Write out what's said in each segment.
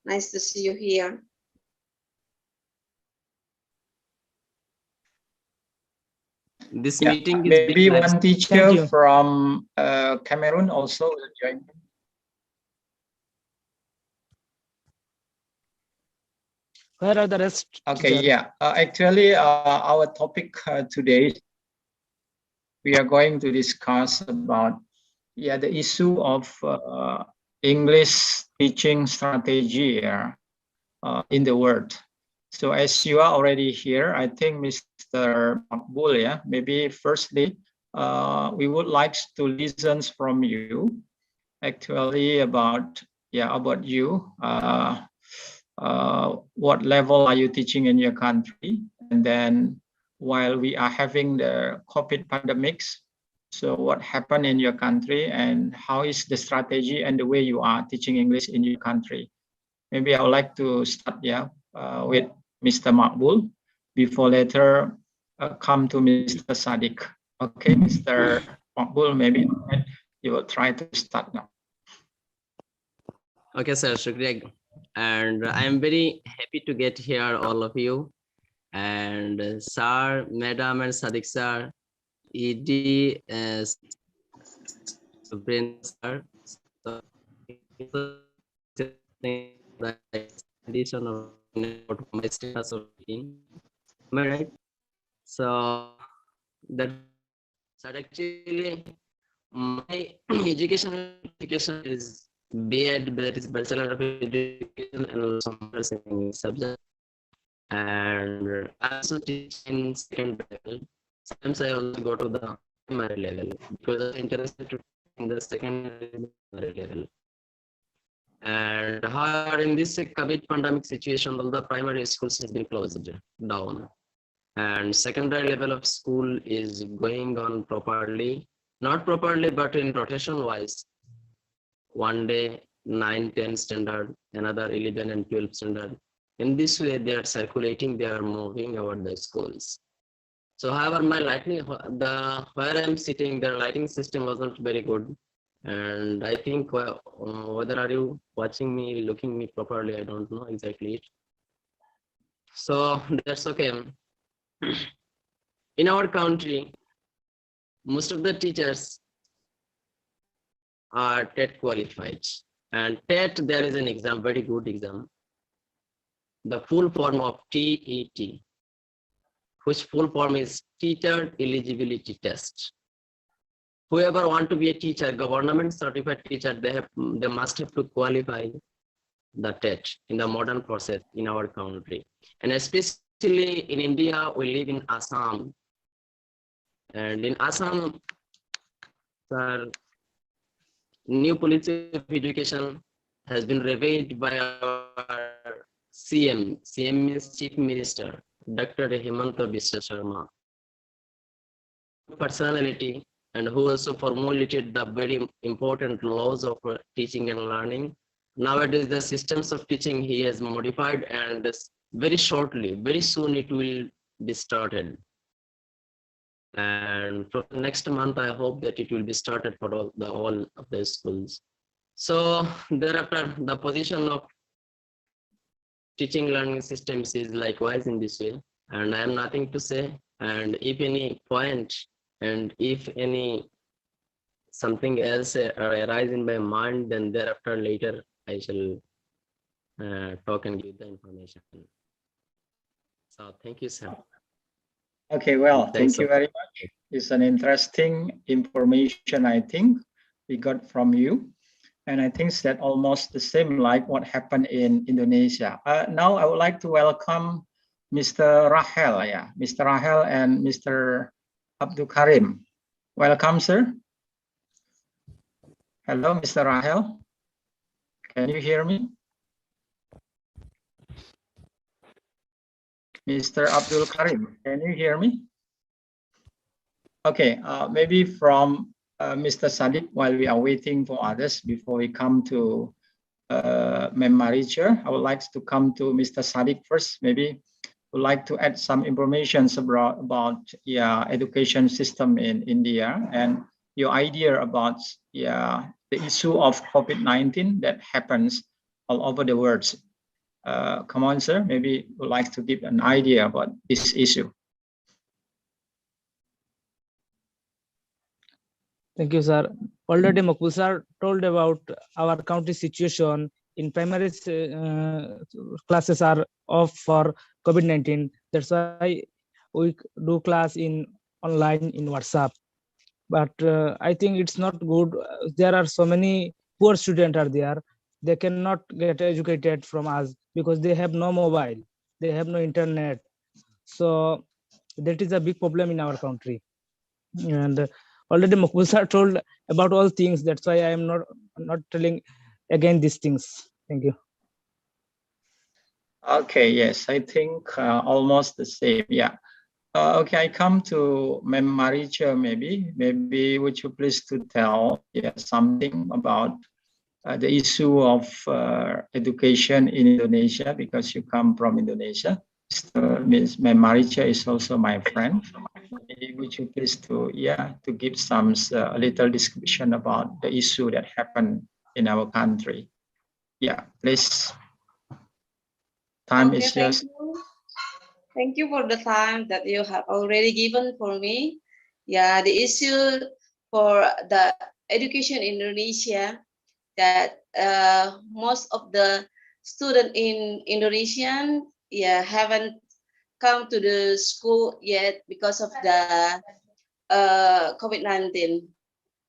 Nice to see you here. This meeting is maybe nice. one teacher from Cameroon also will join. Where are the rest? Okay, yeah. Actually, our topic today, we are going to discuss about the issue of English teaching strategy in the world. So as you are already here, I think Mr. Makbul, maybe firstly, we would like to listen from you actually about you. What level are you teaching in your country? And then while we are having the COVID pandemics, so what happened in your country and how is the strategy and the way you are teaching English in your country? Maybe I would like to start with Mr. Makbul before later come to Mr. Sadiq. Okay, Mr. Makbul, maybe you will try to start now. Okay, sir, Shukriya. And I am very happy to get here, all of you. And sir, madam, and Sadiq sir, ED, Brain sir, the edition of my status of being. Am I right? So that actually my education is B.Ed, that is Bachelor of Education, and also subject. And I also teach in second level. Sometimes I also go to the primary level because I'm interested to in the secondary level. And however, in this COVID pandemic situation, all the primary schools has been closed down, and secondary level of school is going on properly, not properly, but in rotation wise. One day 9, 10 standard, another 11 and 12 standard. In this way, they are circulating, they are moving over the schools. So however, my lighting, where I'm sitting, the lighting system wasn't very good. And I think whether are you watching me, looking me properly, I don't know exactly. So that's okay. In our country, most of the teachers are TET qualified. And TET, there is an exam, very good exam. The full form of TET, which full form is Teacher Eligibility Test. Whoever want to be a teacher, government certified teacher, they must have to qualify the TET in the modern process in our country. And especially in India, we live in Assam. And in Assam, sir, new policy of education has been revealed by our CM. CM means Chief Minister, Dr. Himanta Biswa Sharma. Personality, and who also formulated the very important laws of teaching and learning. Nowadays, the systems of teaching he has modified, and very shortly, very soon it will be started. And for next month, I hope that it will be started for all of the schools. So thereafter, the position of teaching learning systems is likewise in this way. And I have nothing to say. And if any point, and if any something else arise in my mind, then thereafter later I shall talk and give the information. So thank you, sir. Okay, well, thank you very much. It's an interesting information, I think, we got from you. And I think that almost the same like what happened in Indonesia. Now I would like to welcome Mr. Rahel, Mr. Rahel and Mr. Abdul Karim. Welcome, sir. Hello, Mr. Rahel. Can you hear me? Mr. Abdul Karim, can you hear me? Okay, maybe from Mr. Sadiq, while we are waiting for others before we come to Mem Maricha, I would like to come to Mr. Sadiq first. Maybe would like to add some information about education system in India and your idea about the issue of COVID-19 that happens all over the world. Come on, sir. Maybe would like to give an idea about this issue. Thank you, sir. Already Makbul sir told about our country situation. In primary classes are off for COVID-19. That's why we do class in online in WhatsApp. But I think it's not good. There are so many poor students are there. They cannot get educated from us because they have no mobile. They have no internet. So that is a big problem in our country. And already Makbul sir told about all things. That's why I am not telling again these things. Thank you. Okay, yes, I think almost the same. Yeah. Okay, I come to Ma'am Maricha. Maybe would you please to tell something about the issue of education in Indonesia, because you come from Indonesia. Ms. Ma'am Maricha is also my friend. Maybe would you please to give some a little description about the issue that happened in our country. Yeah, please. Time is yours. Thank you for the time that you have already given for me. Yeah, the issue for the education in Indonesia, that most of the students in Indonesia haven't come to the school yet because of the COVID-19.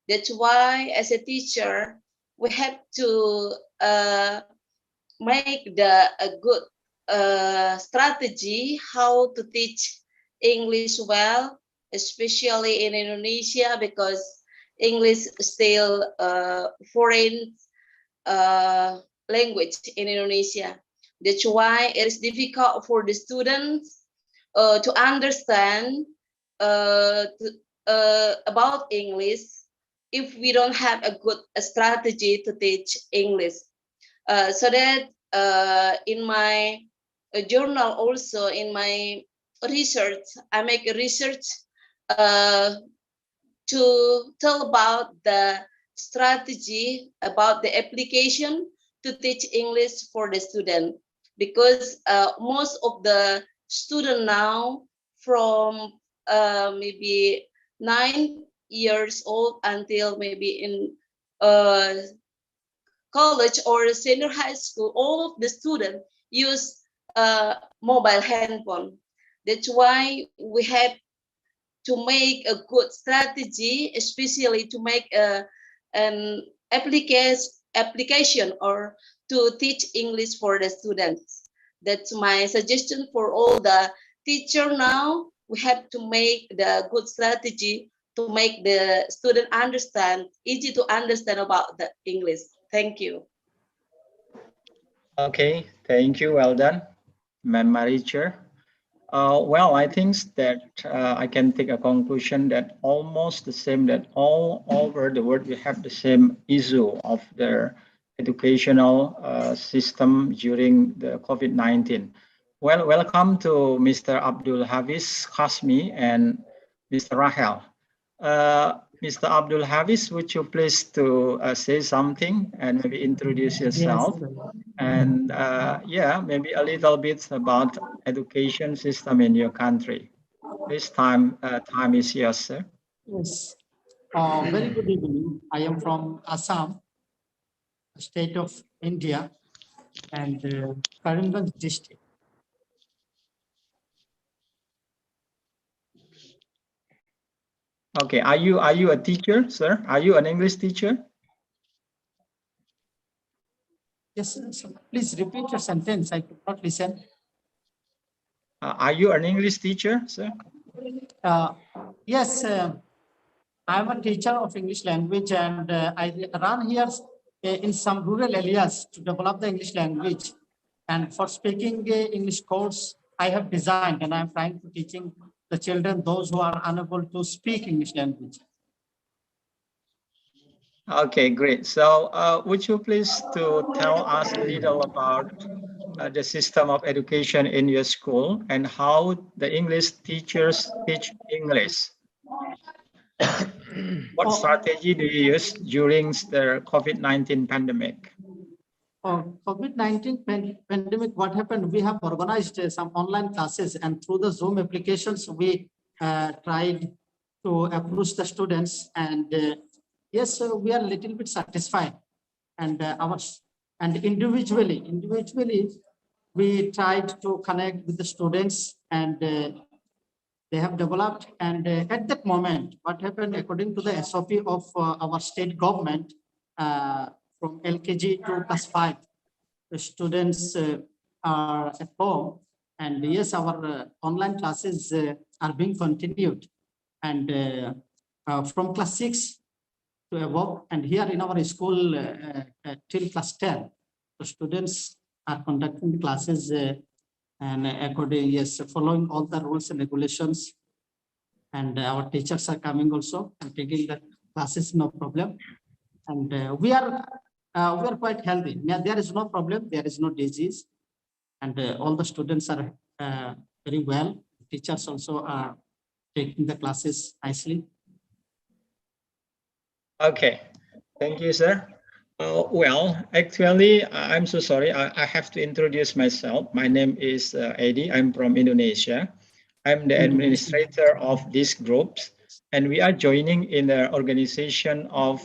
That's why as a teacher, we have to make a good strategy how to teach English well, especially in Indonesia, because English is still a foreign language in Indonesia. That's why it is difficult for the students to understand about English if we don't have a good strategy to teach English. So that in my journal, also in my research, I make a research to tell about the strategy about the application to teach English for the student, because most of the student now from maybe 9 years old until maybe in college or senior high school, all of the students use mobile handphone. That's why we have to make a good strategy, especially to make an application or to teach English for the students. That's my suggestion for all the teacher now. We have to make the good strategy to make the student understand, easy to understand about the English. Thank you. Okay, thank you. Well done, Ma'am Maricha. Well, I think that I can take a conclusion that almost the same, that all over the world we have the same issue of the educational system during the COVID-19. Well, welcome to Mr. Abdul Hafiz Khasmi and Mr. Rahel. Mr. Abdul Hafiz, would you please to say something and maybe introduce yourself? Yes. And maybe a little bit about education system in your country. This time is yours, sir. Yes. Very good evening. I am from Assam, state of India, and Karimganj district. Okay, are you a teacher, sir? Are you an English teacher? Yes, sir. Please repeat your sentence. I could not listen. Are you an English teacher, sir? Yes, I am a teacher of English language, and I run here in some rural areas to develop the English language. And for speaking English course, I have designed, and I am trying to teaching the children, those who are unable to speak English language. Okay, great. So would you please to tell us a little about the system of education in your school and how the English teachers teach English? What strategy do you use during the COVID-19 pandemic? COVID-19 pandemic, what happened? We have organized some online classes, and through the Zoom applications, we tried to approach the students. And yes, we are a little bit satisfied. And individually, we tried to connect with the students, and they have developed. And at that moment, what happened, according to the SOP of our state government, from LKG to class 5, the students are at home. And yes, our online classes are being continued. And from class 6 to above, and here in our school till class 10, the students are conducting the classes and according, yes, following all the rules and regulations. And our teachers are coming also and taking the classes, no problem. And we are quite healthy. There is no problem, there is no disease, and all the students are very well. Teachers also are taking the classes nicely. Okay, thank you, sir. Well, actually, I'm so sorry. I have to introduce myself. My name is Eddie. I'm from Indonesia. I'm the administrator of these groups, and we are joining in the organization of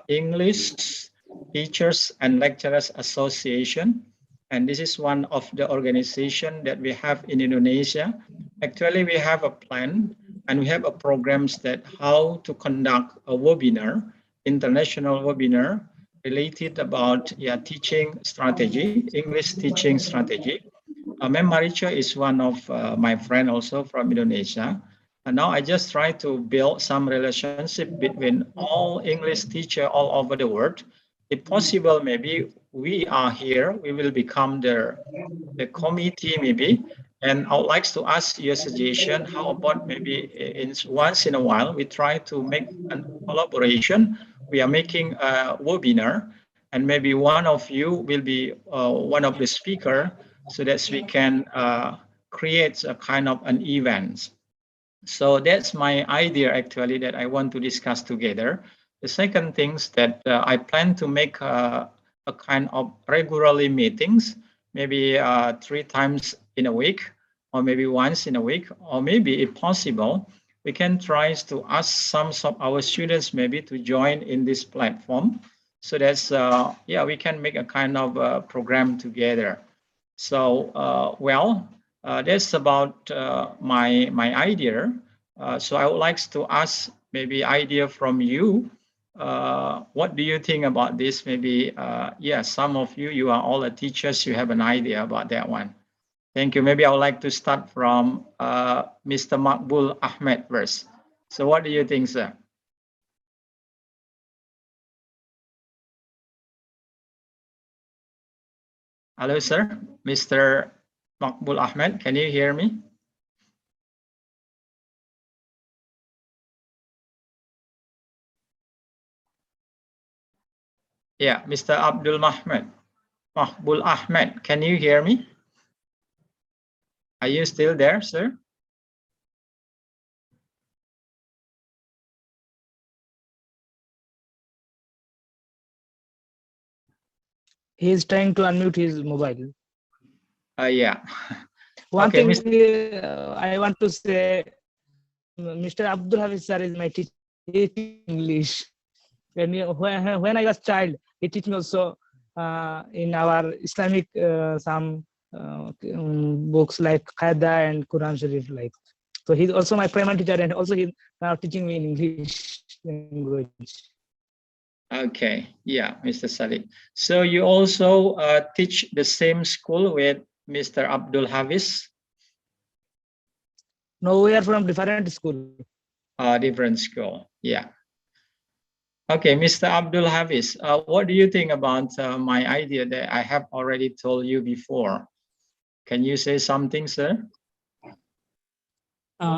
English Teachers and Lecturers Association. And this is one of the organization that we have in Indonesia. Actually, we have a plan and we have a programs that how to conduct a webinar, international webinar related about teaching strategy, English teaching strategy. Ma'am Maricha is one of my friend also from Indonesia. And now I just try to build some relationship between all English teacher all over the world. If possible, maybe we are here, we will become the committee maybe. And I would like to ask your suggestion, how about maybe once in a while, we try to make a collaboration. We are making a webinar, and maybe one of you will be one of the speaker, so that we can create a kind of an event. So that's my idea actually that I want to discuss together. The second thing is that I plan to make a kind of regularly meetings, maybe 3 times in a week, or maybe once in a week, or maybe if possible, we can try to ask some of our students maybe to join in this platform. So that's, we can make a kind of program together. So, that's about my idea. So I would like to ask maybe idea from you. What do you think about this? Maybe, some of you are all the teachers, you have an idea about that one. Thank you. Maybe I would like to start from Mr. Makbul Ahmed first. So what do you think, sir? Hello, sir. Mr. Makbul Ahmed, can you hear me? Yeah, Mr. Abdul Makbul Ahmed, can you hear me? Are you still there, sir? He is trying to unmute his mobile. Yeah. One Okay, thing I want to say, Mr. Abdul Hafiz sir is my teacher. He teach English. When I was child, he teach me also in our Islamic some books like Qaeda and Quran Sharif. Like, so he's also my primary teacher, and also he's now teaching me in English language. Okay, yeah, Mr. Salih. So you also teach the same school with Mr. Abdul Hafiz? No, we are from different school. Different school, yeah. Okay, Mr. Abdul Hafiz, what do you think about my idea that I have already told you before? Can you say something, sir?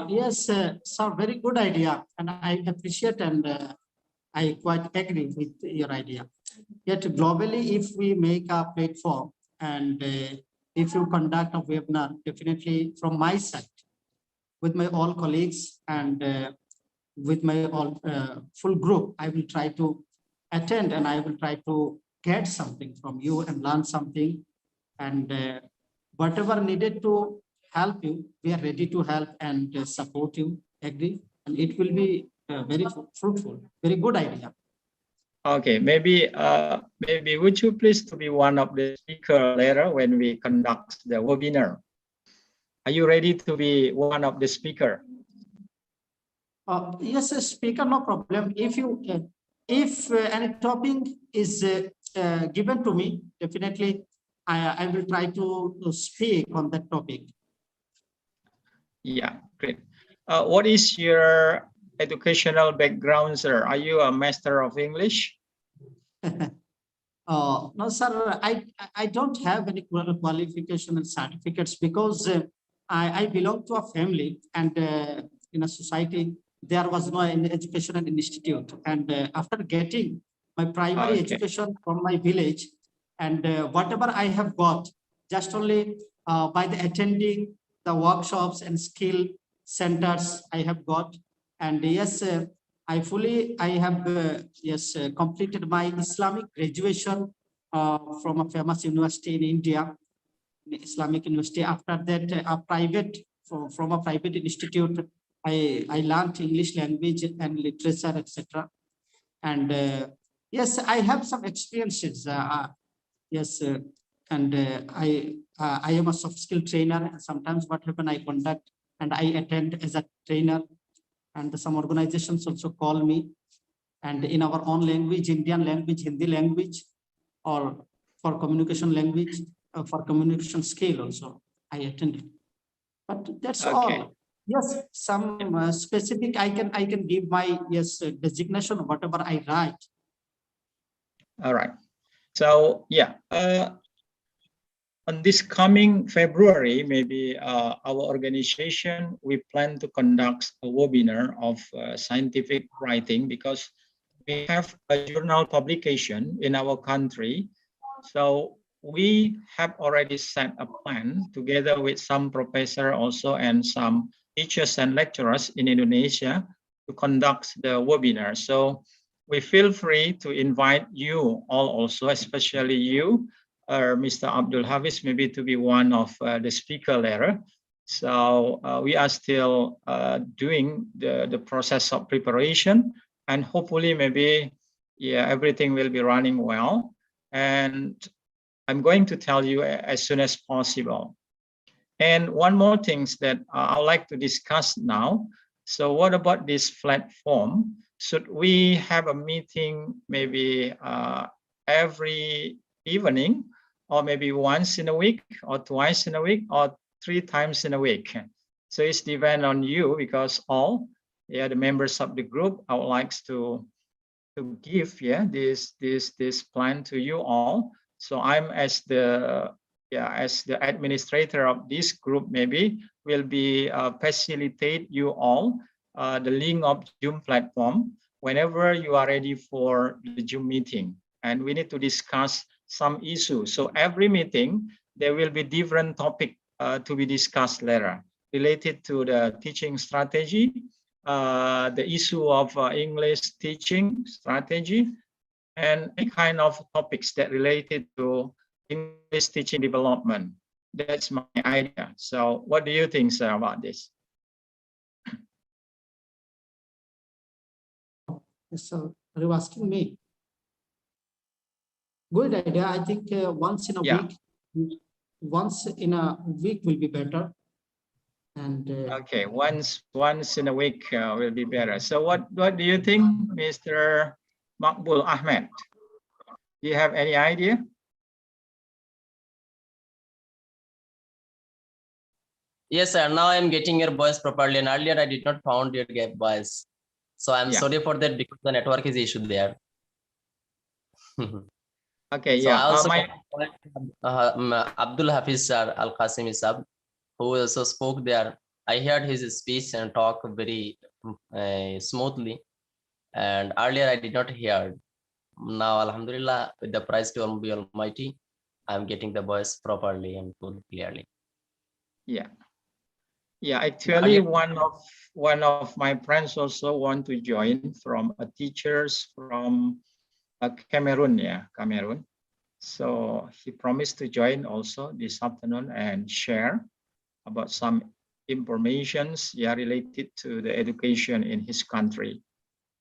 Yes, sir, very good idea, and I appreciate and I quite agree with your idea. Yet globally, if we make a platform and if you conduct a webinar, definitely from my side, with my all colleagues and with my all full group, I will try to attend and I will try to get something from you and learn something. And whatever needed to help you, we are ready to help and support you. Agree? And it will be very fruitful, very good idea. Okay, maybe would you please to be one of the speaker later when we conduct the webinar? Are you ready to be one of the speaker? Yes, speaker, no problem. If you if any topic is given to me, definitely I will try to speak on that topic. Yeah, great. What is your educational background, sir? Are you a master of English? No, sir, I don't have any qualification and certificates because I belong to a family, and in a society there was no educational institute. And after getting my primary education from my village, and whatever I have got, just only by the attending the workshops and skill centers I have got. And yes, I have completed my Islamic graduation from a famous university in India, Islamic University. After that, from a private institute, I learned English language and literature, etc. And yes, I have some experiences. Yes, and I am a soft skill trainer. And sometimes what happen, I conduct and I attend as a trainer, and some organizations also call me, and in our own language, Indian language, Hindi language, or for communication language, for communication skill also, I attended. But that's all. Yes, some specific I can give my designation, whatever I write. All right. So yeah, on this coming February, maybe our organization, we plan to conduct a webinar of scientific writing, because we have a journal publication in our country. So we have already set a plan together with some professor also and some teachers and lecturers in Indonesia to conduct the webinar. So we feel free to invite you all also, especially you, Mr. Abdul Hafiz, maybe to be one of the speaker later. So we are still doing the process of preparation, and hopefully maybe everything will be running well. And I'm going to tell you as soon as possible. And one more thing that I would like to discuss now. So what about this platform? Should we have a meeting maybe every evening, or maybe once in a week, or twice in a week, or 3 times in a week? So it's depend on you, because all the members of the group, I would like to give this plan to you all. So I'm as the administrator of this group, maybe will be facilitate you all the link of Zoom platform whenever you are ready for the Zoom meeting, and we need to discuss some issues. So every meeting there will be different topic to be discussed later, related to the teaching strategy, the issue of English teaching strategy, and any kind of topics that related to English teaching development. That's my idea. So what do you think, sir, about this? So are you asking me? Good idea. I think once in a week will be better. And okay, once in a week will be better. So what do you think, Mr. Makbul Ahmed? Do you have any idea? Yes, sir. Now I'm getting your voice properly, and earlier I did not found your voice. So I'm sorry for that, because the network is issue there. Okay, so yeah. I also Abdul Hafiz sir Al Qasimi Sab, who also spoke there. I heard his speech and talk very smoothly, and earlier I did not hear. Now, Alhamdulillah, with the praise to Almighty, I'm getting the voice properly and clearly. Yeah. Yeah, actually, one of my friends also want to join from teachers from Cameroon. Yeah, Cameroon. So he promised to join also this afternoon and share about some informations, yeah, related to the education in his country.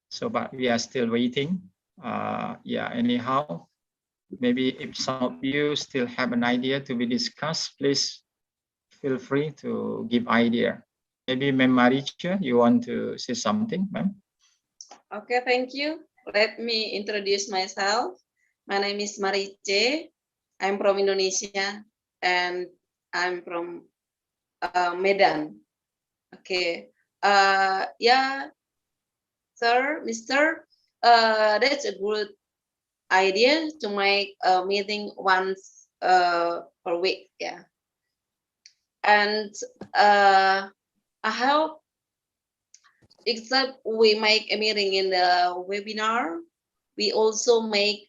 So, but we are still waiting. Yeah, anyhow, maybe if some of you still have an idea to be discussed, please feel free to give idea. Maybe Ma'am Maricha, you want to say something, ma'am? Okay, thank you. Let me introduce myself. My name is Marice. I'm from Indonesia and I'm from Medan. Okay. Yeah, sir, Mr. That's a good idea to make a meeting once per week. Yeah. And I hope, except we make a meeting in the webinar, we also make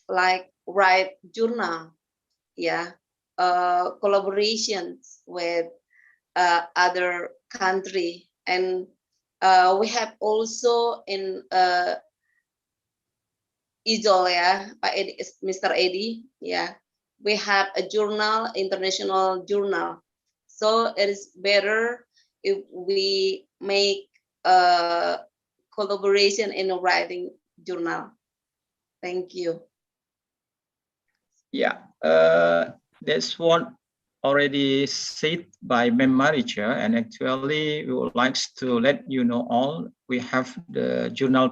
like write journal, yeah, collaborations with other country, and we have also in IJOL, yeah, Mr. Eddie, yeah, we have a journal, international journal, so it is better if we make a collaboration in a writing journal. Thank you. Yeah, that's what already said by Ma'am Maricha, and actually we would like to let you know all, we have the journal,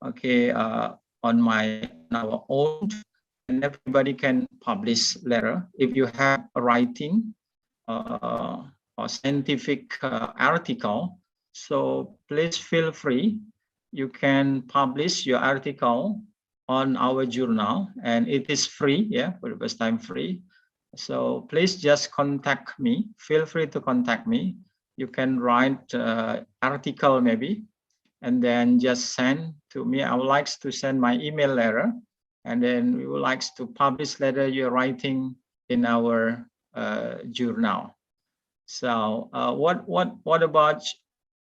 okay, on our own, and everybody can publish letter. If you have a writing or scientific article, so please feel free. You can publish your article on our journal, and it is free, yeah, for the first time free. So please just contact me. Feel free to contact me. You can write article maybe, and then just send to me. I would like to send my email letter, and then we would like to publish letter you're writing in our journal. So what about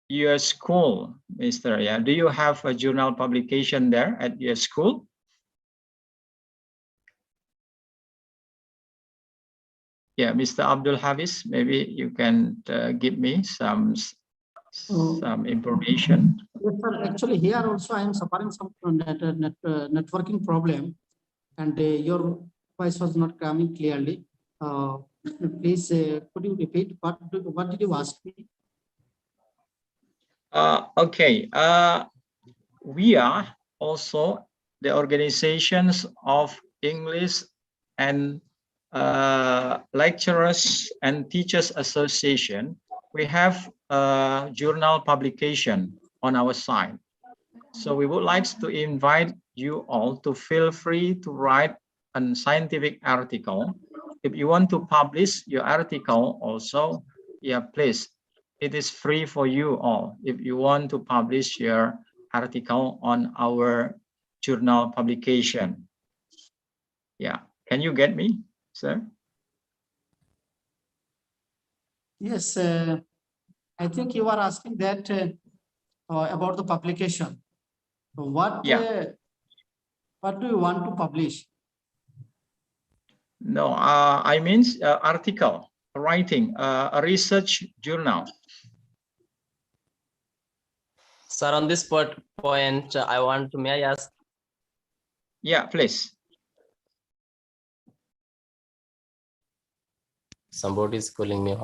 your school, Mr. Yeah? Do you have a journal publication there at your school? Yeah, Mr. Abdul Hafiz, maybe you can give me some information. Yes, sir. Actually, here also I am suffering some networking problem, and your voice was not coming clearly. Please, could you repeat what did you ask me? Okay. We are also the organizations of English and Lecturers and Teachers Association. We have a journal publication on our site. So we would like to invite you all to feel free to write a scientific article. If you want to publish your article also, yeah, please. It is free for you all. If you want to publish your article on our journal publication. Yeah, can you get me, sir? Yes, I think you are asking that about the publication. So what do you want to publish? No, I mean article, writing, a research journal. Sir, on this point, may I ask? Yeah, please. Somebody is calling me.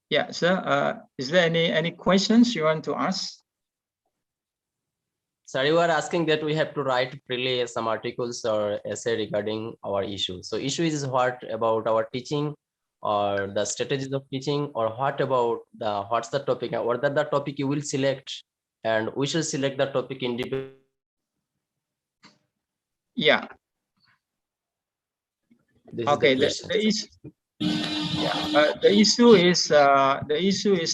Yeah, sir. Is there any questions you want to ask? Sir, you are asking that we have to write freely some articles or essay regarding our issue. So issue is what about our teaching or the strategies of teaching, or what about what's the topic, or what the topic you will select, and we shall select the topic independently. Yeah. Okay. The issue is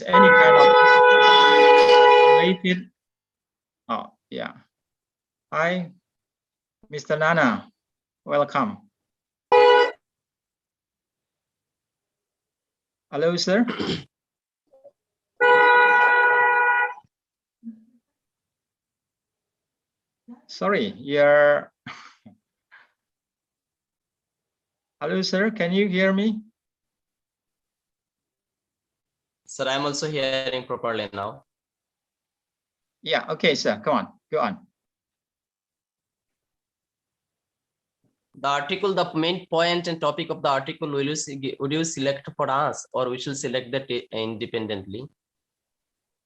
any kind of related. Oh yeah. Hi, Mr. Nana. Welcome. Hello, sir. Sorry, you're. Hello, sir. Can you hear me? Sir, I'm also hearing properly now. Yeah. Okay, sir. Come on. Go on. The article, the main point and topic of the article, would you select for us, or we should select that independently?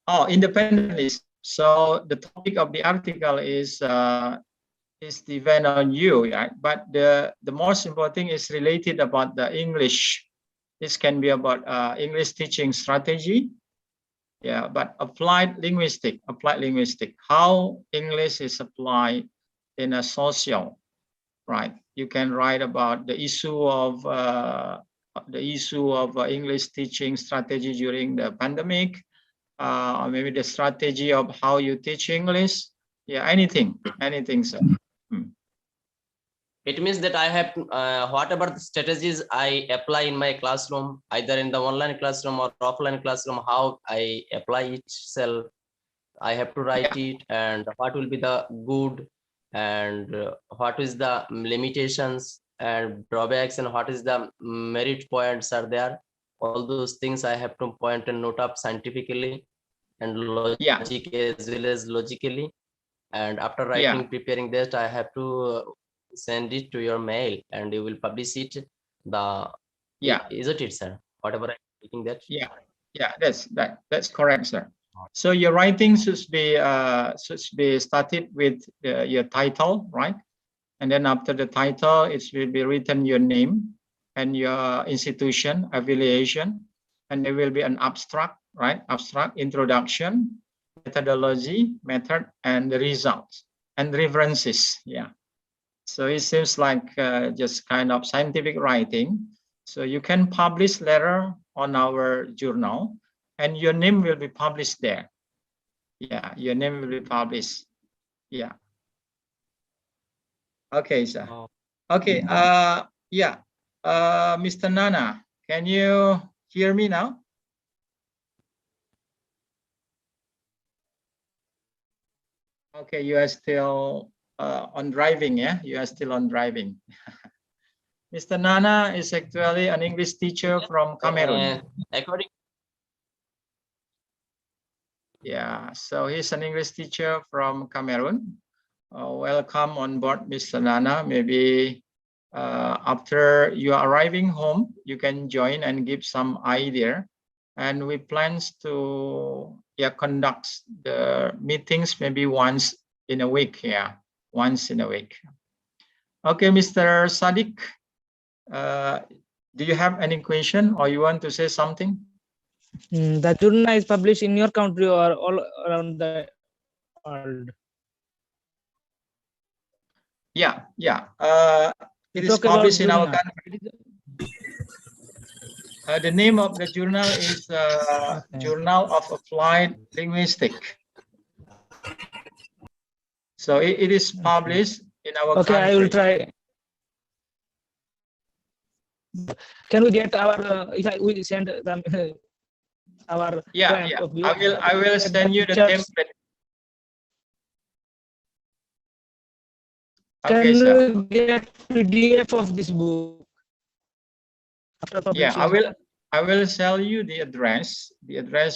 Oh, independently. So the topic of the article is depend on you, right? But the most important thing is related about the English. This can be about English teaching strategy. Yeah, but applied linguistic, how English is applied in a social, right? You can write about the issue of English teaching strategy during the pandemic, or maybe the strategy of how you teach English. Yeah, anything, sir. It means that I have whatever the strategies I apply in my classroom, either in the online classroom or offline classroom, how I apply itself, I have to write it, and what will be the good, and what is the limitations and drawbacks, and what is the merit points are there. All those things I have to point and note up scientifically and logic as well as logically. And after writing, preparing that, I have to send it to your mail, and you will publish it. Isn't it, sir? Whatever I'm taking that. Yeah, that's correct, sir. So your writing should be started with your title, right? And then after the title, it will be written your name and your institution affiliation, and there will be an abstract, right? Abstract, introduction, methodology, method, and the results and references. Yeah. So it seems like just kind of scientific writing. So you can publish later on our journal, and your name will be published there. Yeah, your name will be published. Yeah. Okay, sir. Okay. Yeah. Mr. Nana, can you hear me now? Okay, you are still on driving, yeah? You are still on driving. Mr. Nana is actually an English teacher from Cameroon. Yeah, so he's an English teacher from Cameroon. Welcome on board, Mr. Nana. Maybe after you are arriving home, you can join and give some idea. And we plans to conduct the meetings maybe once in a week. Yeah, once in a week. Okay, Mr. Sadiq, do you have any question or you want to say something? The journal is published in your country or all around the world? Yeah. It is published in our country. The name of the journal is Journal of Applied Linguistics. So it is published in our country. I will try. Can we get our we send them our I will send you the template. Okay, can we get PDF of this book? Yeah, I will tell you the address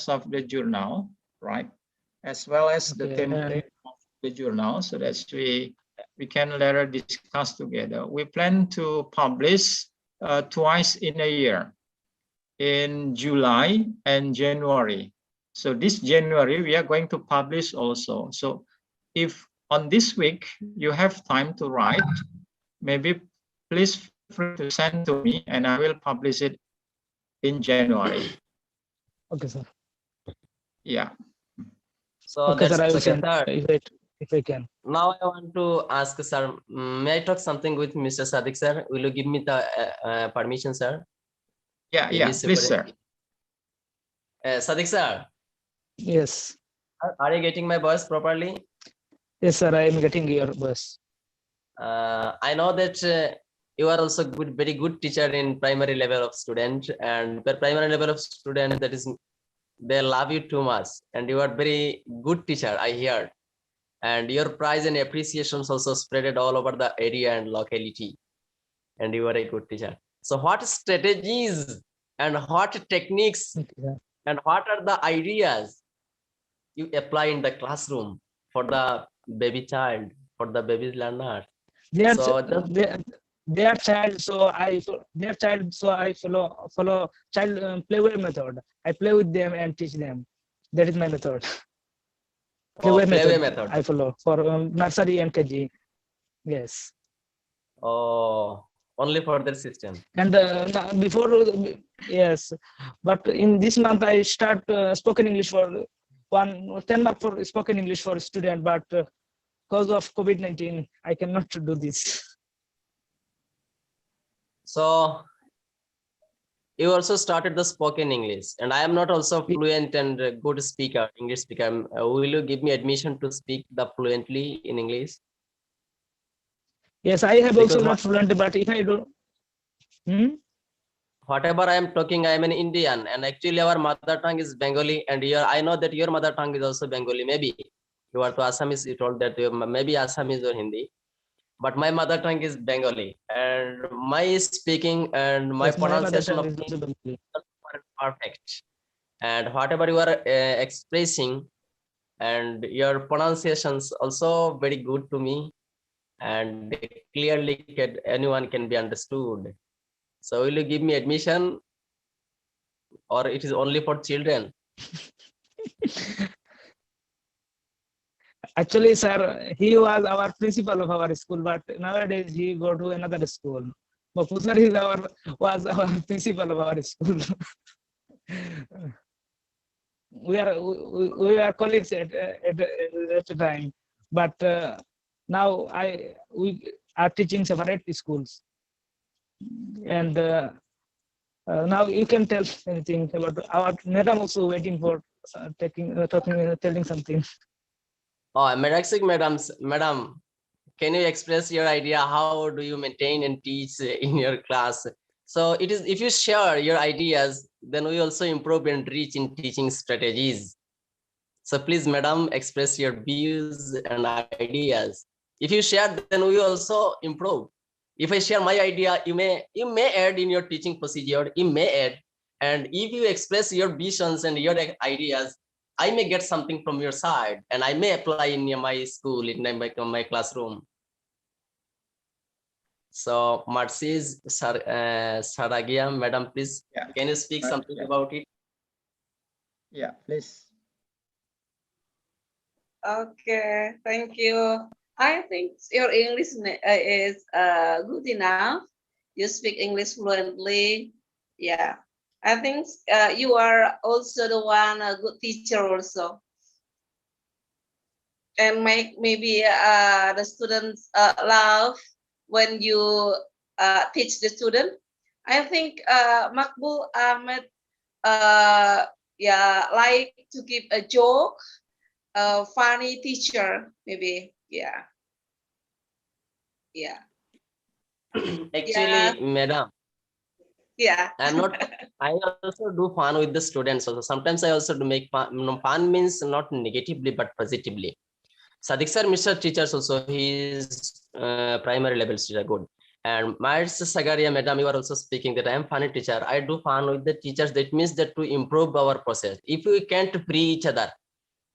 of the journal, right? As well as the template of the journal, so that we can later discuss together. We plan to publish twice in a year, in July and January. So this January, we are going to publish also. So if on this week you have time to write, maybe please feel free to send to me and I will publish it in January. Okay, sir. Yeah. So okay, that's sir, I will second, send if I can. Now I want to ask, sir, may I talk something with Mr. Sadiq, sir? Will you give me the permission, sir? Yeah, please, sir. Sadiq, sir. Yes. Are you getting my voice properly? Yes, sir, I am getting your voice. I know that you are also very good teacher in primary level of student, and the primary level of student, that is, they love you too much, and you are very good teacher, I heard. and your praise and appreciations also spreaded all over the area and locality, and you are a good teacher. So what strategies and what techniques Thank you, sir. and what are the ideas you apply in the classroom for the baby child, for the baby learner? Their, So just their child, so I follow child play way method. I play with them and teach them. That is my method. Playway playway method method. I follow for nursery and KG. Yes. Oh, only for their system. And before, yes, but in this month I start spoken English for 10 mark for spoken English for student, but because of COVID-19, I cannot do this. So you also started the spoken English, and I am not also fluent and good speaker, English speaker. Will you give me admission to speak the fluently in English? Yes, I have Because also not fluent, but if I do, whatever I am talking, I am an Indian, and actually our mother tongue is Bengali, and I know that your mother tongue is also Bengali. Maybe you are to Assamese. You told that maybe Assamese or Hindi, but my mother tongue is Bengali, and my speaking and my yes, my mother pronunciation tongue of is also Bengali. are perfect, and whatever you are expressing and your pronunciations also very good to me, and clearly anyone can be understood. So will you give me admission, or it is only for children? Actually, sir, he was our principal of our school, but nowadays he go to another school. Mapu sir was our principal of our school. we are colleagues at the time, but now we are teaching separate schools, and now you can tell anything about our madam also waiting for telling something. Oh, madam, can you express your idea? How do you maintain and teach in your class? So it is, if you share your ideas, then we also improve and reach in teaching strategies. So please, madam, express your views and ideas. If you share, then we also improve. If I share my idea, you may add in your teaching procedure, you may add. And if you express your visions and your ideas, I may get something from your side, and I may apply in my school, in my classroom. So Marcies Saragia, madam, please, can you speak something about it? Yeah, please. Okay, thank you. I think your English is good enough. You speak English fluently. Yeah, I think you are also the one a good teacher also, and make maybe the students love when you teach the student. I think Makbul Ahmed yeah, like to give a joke, a funny teacher, maybe. Yeah. Actually, madam, Yeah. I'm not. I also do fun with the students also. Sometimes I also do make fun. No, fun means not negatively but positively. Sadiq sir, Mr. Teachers also, he is primary level teacher, good. And Myers Sagaria, madam, you are also speaking that I am funny teacher. I do fun with the teachers. That means that to improve our process. If we can't free each other,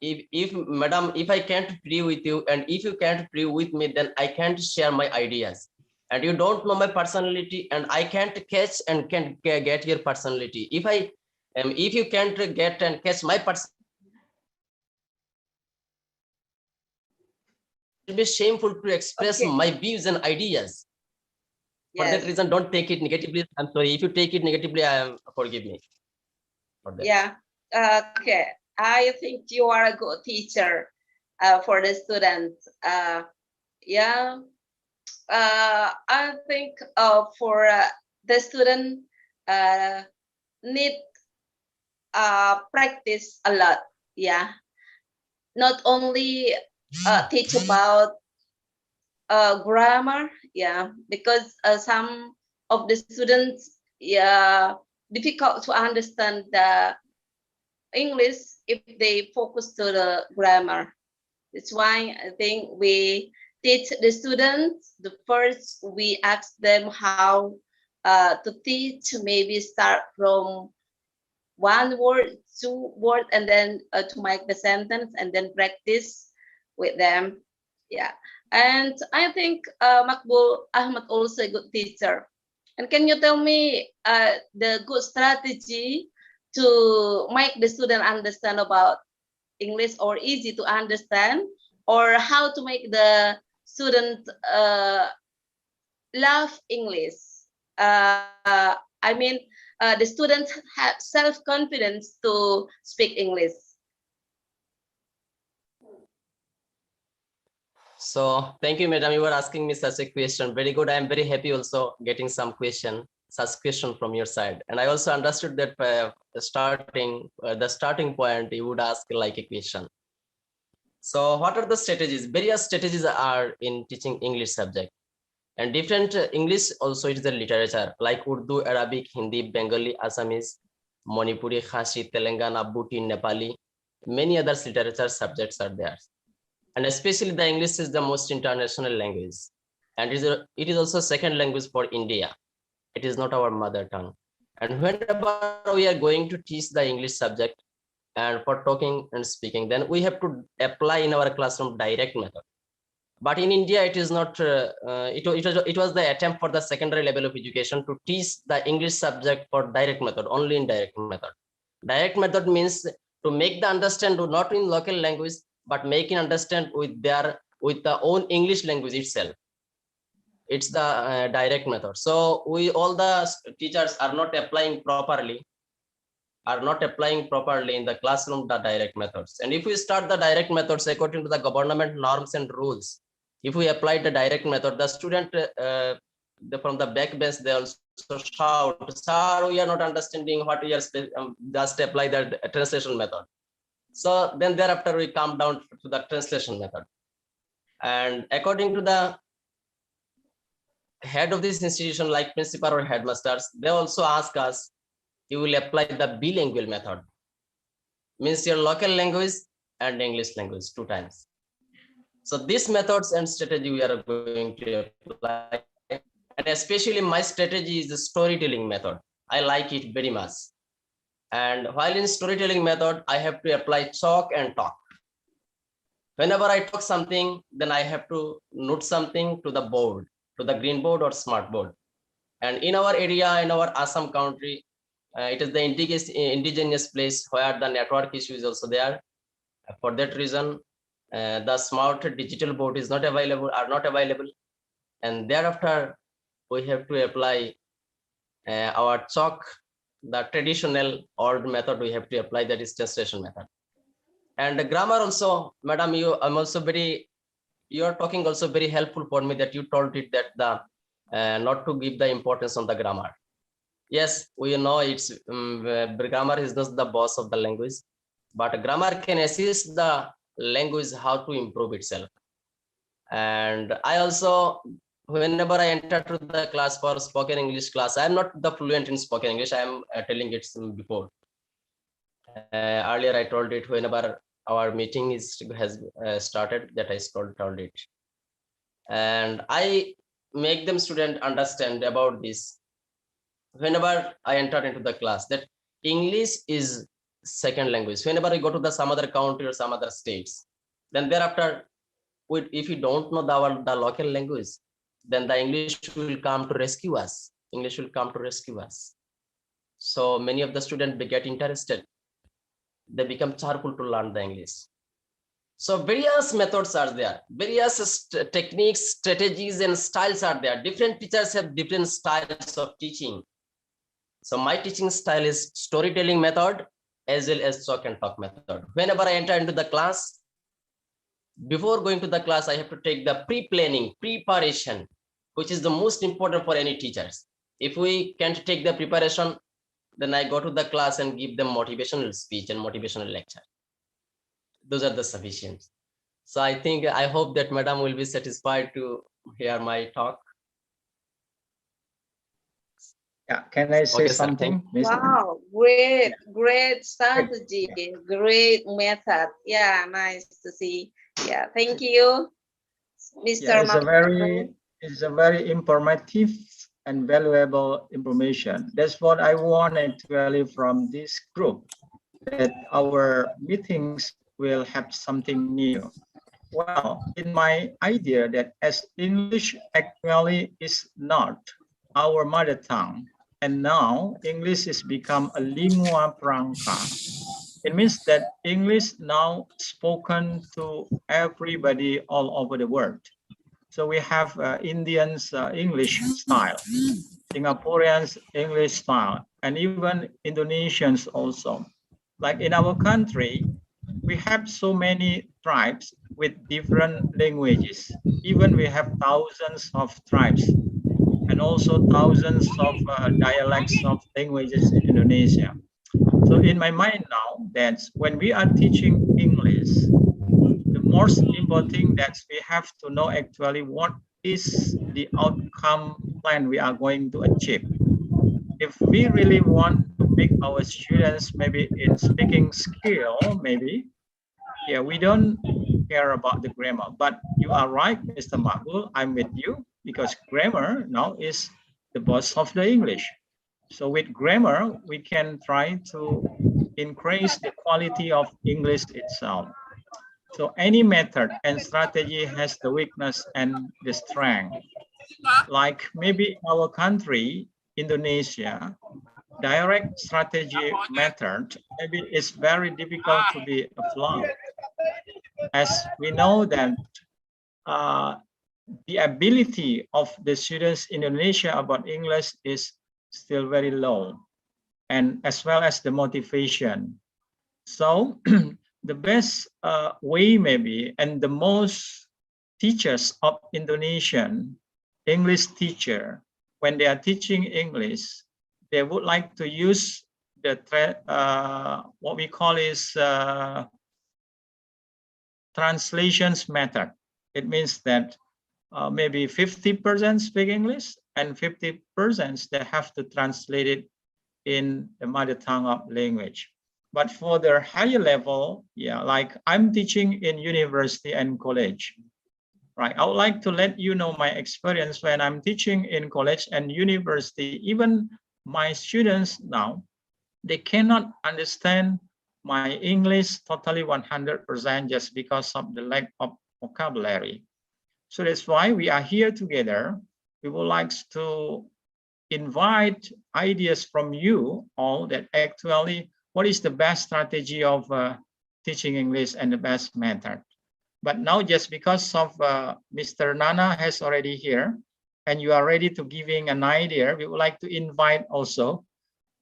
if madam, if I can't free with you, and if you can't free with me, then I can't share my ideas. And you don't know my personality, and I can't catch and can't get your personality. If you can't get and catch my personality, it will be shameful to express Okay. my views and ideas. For that Yes. reason, don't take it negatively. I'm sorry. If you take it negatively, forgive me for that. Yeah. Okay. I think you are a good teacher for the students. Yeah. I think for the student need practice a lot. Yeah. Not only teach about grammar, yeah, because some of the students, yeah, difficult to understand the English if they focus to the grammar. That's why I think we teach the students. The first we ask them how to teach. Maybe start from one word, two word, and then to make the sentence, and then practice with them. Yeah, and I think Makbul Ahmad also a good teacher. And can you tell me the good strategy to make the student understand about English, or easy to understand, or how to make the student love English? I mean, the students have self-confidence to speak English. So thank you, madam. You were asking me such a question. Very good. I am very happy also getting such question from your side. And I also understood that the starting point you would ask like a question. So what are the strategies? Various strategies are in teaching English subject. And different English also it is the literature like Urdu, Arabic, Hindi, Bengali, Assamese, Manipuri, Khashi, Telangana, Bhuti, Nepali. Many other literature subjects are there. And especially the English is the most international language. And it is also second language for India. It is not our mother tongue. And whenever we are going to teach the English subject and for talking and speaking, then we have to apply in our classroom direct method. But in India, it is not, it was the attempt for the secondary level of education to teach the English subject for direct method, only in direct method. Direct method means to make the understand not in local language, but making understand with the own English language itself. It's the direct method. So all the teachers are not applying properly in the classroom the direct methods. And if we start the direct methods according to the government norms and rules, if we apply the direct method, the student from the back bench, they also shout, "Sir, we are not understanding what we are just apply the translation method." So then thereafter we come down to the translation method. And according to the head of this institution, like principal or headmasters, they also ask us, you will apply the bilingual method. Means your local language and English language 2 times. So these methods and strategy we are going to apply. And especially my strategy is the storytelling method. I like it very much. And while in storytelling method, I have to apply chalk and talk. Whenever I talk something, then I have to note something to the board, to the green board or smart board. And in our area, in our Assam country, it is the indigenous place where the network issue is also there. For that reason, the smart digital board is not available, and thereafter we have to apply our chalk, the traditional old method we have to apply, that is translation method. And the grammar also, madam, you are talking also very helpful for me that you told it that the not to give the importance on the grammar. Yes, we know it's grammar is not the boss of the language, but grammar can assist the language how to improve itself. And I also, whenever I enter to the class for spoken English class, I am not the fluent in spoken English. I am telling it before. Earlier I told it whenever our meeting has started, that I told it. And I make them student understand about this whenever I enter into the class, that English is second language. Whenever I go to some other country or some other states, then thereafter, if you don't know the local language, then the English will come to rescue us. English will come to rescue us. So many of the students, they get interested. They become cheerful to learn the English. So various methods are there, various techniques, strategies, and styles are there. Different teachers have different styles of teaching. So my teaching style is storytelling method as well as chalk and talk method. Whenever I enter into the class, before going to the class, I have to take the pre-planning, preparation, which is the most important for any teachers. If we can't take the preparation, then I go to the class and give them motivational speech and motivational lecture. Those are the sufficient. So I hope that madam will be satisfied to hear my talk. Yeah, can I say Okay, sir, something? Wow, great strategy, great method. Yeah, nice to see. Yeah, thank you, Mr. Yeah, Mahmud. it's a very informative and valuable information. That's what I want actually from this group, that our meetings will have something new. Well, in my idea that as English actually is not our mother tongue, and now English has become a lingua franca. It means that English now spoken to everybody all over the world. So we have Indians English style, Singaporeans English style, and even Indonesians also. Like in our country, we have so many tribes with different languages. Even we have thousands of tribes and also thousands of dialects of languages in Indonesia. So in my mind now, that when we are teaching English, the most important thing that we have to know actually what is the outcome plan we are going to achieve. If we really want to make our students maybe in speaking skill, maybe, yeah, we don't care about the grammar. But you are right, Mr. Mahbul, I'm with you, because grammar now is the boss of the English. So with grammar, we can try to increase the quality of English itself. So any method and strategy has the weakness and the strength. Like maybe our country, Indonesia, direct strategy method, maybe it's very difficult to be applied. As we know that uh, the ability of the students in Indonesia about English is still very low, and as well as the motivation. So the best way maybe, and the most teachers of Indonesian English teacher, when they are teaching English, they would like to use the what we call is translations method. It means that maybe 50% speak English and 50% they have to translate it in the mother tongue of language. But for the higher level, yeah, like I'm teaching in university and college, right? I would like to let you know my experience when I'm teaching in college and university. Even my students now, they cannot understand my English totally 100% just because of the lack of vocabulary. So that's why we are here together. We would like to invite ideas from you all that actually what is the best strategy of teaching English and the best method. But now just because of Mr. Nana has already here and you are ready to giving an idea, we would like to invite also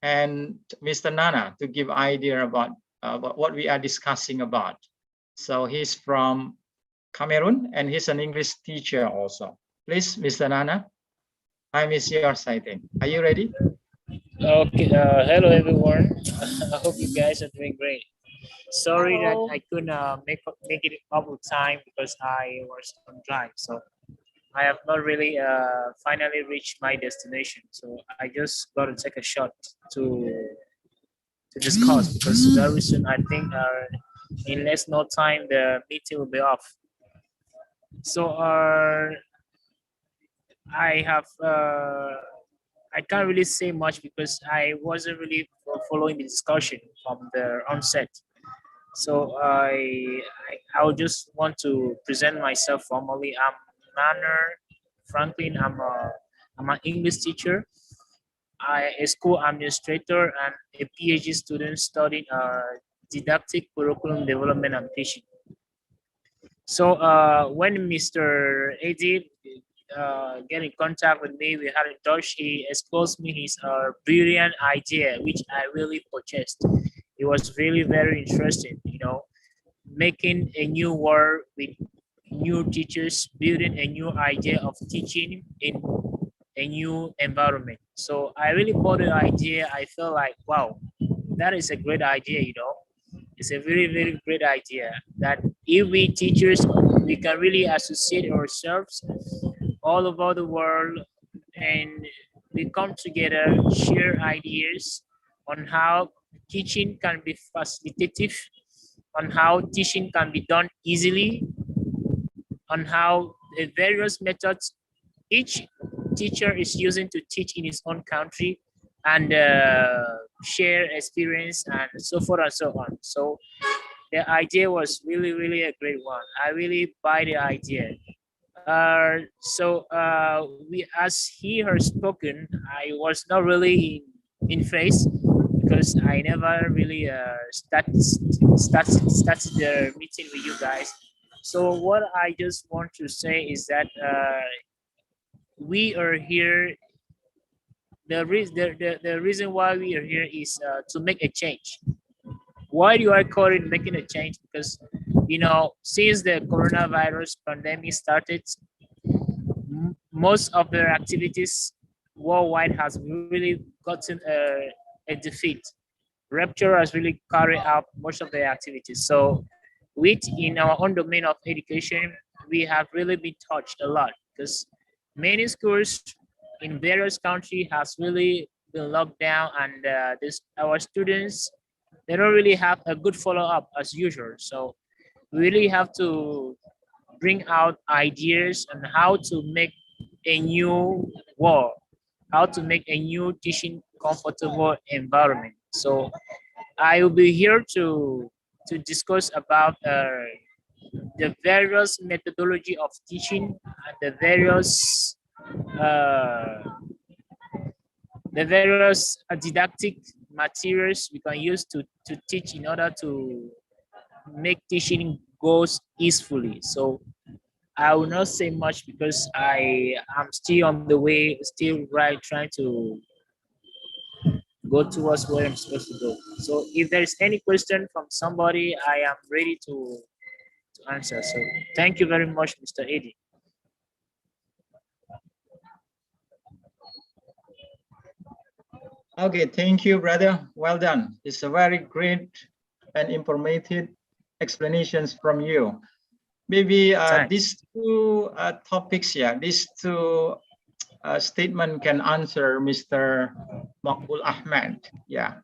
and Mr. Nana to give idea about what we are discussing about. So he's from Cameroon and he's an English teacher also. Please, Mr. Nana. Time is yours, I think. Are you ready? Okay, hello everyone. I hope you guys are doing great. Sorry that Hello. I couldn't make it up with time because I was on drive. So I have not really finally reached my destination. So I just got to take a shot to discuss because very soon I think in less no time the meeting will be off. So I have I can't really say much because I wasn't really following the discussion from the onset. So I would just want to present myself formally. I'm Nanner Franklin. I'm an English teacher, a school administrator, and a PhD student studying didactic curriculum development and teaching. So when Mr. AD get in contact with me, we had a touch. He exposed me his brilliant idea, which I really purchased. It was really very interesting, you know, making a new world with new teachers, building a new idea of teaching in a new environment. So I really bought the idea. I felt like, wow, that is a great idea, you know. It's a very, very great idea that if we teachers, we can really associate ourselves all over the world and we come together, share ideas on how teaching can be facilitative, on how teaching can be done easily, on how the various methods each teacher is using to teach in his own country, and share experience and so forth and so on. So the idea was really a great one. I really buy the idea. We, as he has spoken, I was not really in phase because I never really started the meeting with you guys. So what I just want to say is that we are here. The reason why we are here is to make a change. Why do I call it making a change? Because, you know, since the coronavirus pandemic started, most of their activities worldwide has really gotten a defeat. Rapture has really carried out most of their activities. So with in our own domain of education, we have really been touched a lot because many schools in various countries has really been locked down, and our students, they don't really have a good follow-up as usual. So we really have to bring out ideas on how to make a new world, how to make a new teaching comfortable environment. So I will be here to discuss about the various methodology of teaching and uh, the various didactic materials we can use to teach in order to make teaching goes easily. So I will not say much because I am still on the way, still right, trying to go towards where I'm supposed to go. So if there is any question from somebody, I am ready to answer. So thank you very much, Mr. Eddie. Okay, thank you, brother. Well done. It's a very great and informative explanations from you. Maybe these two topics, these two statement can answer Mr. Maqbul Ahmed. Yeah.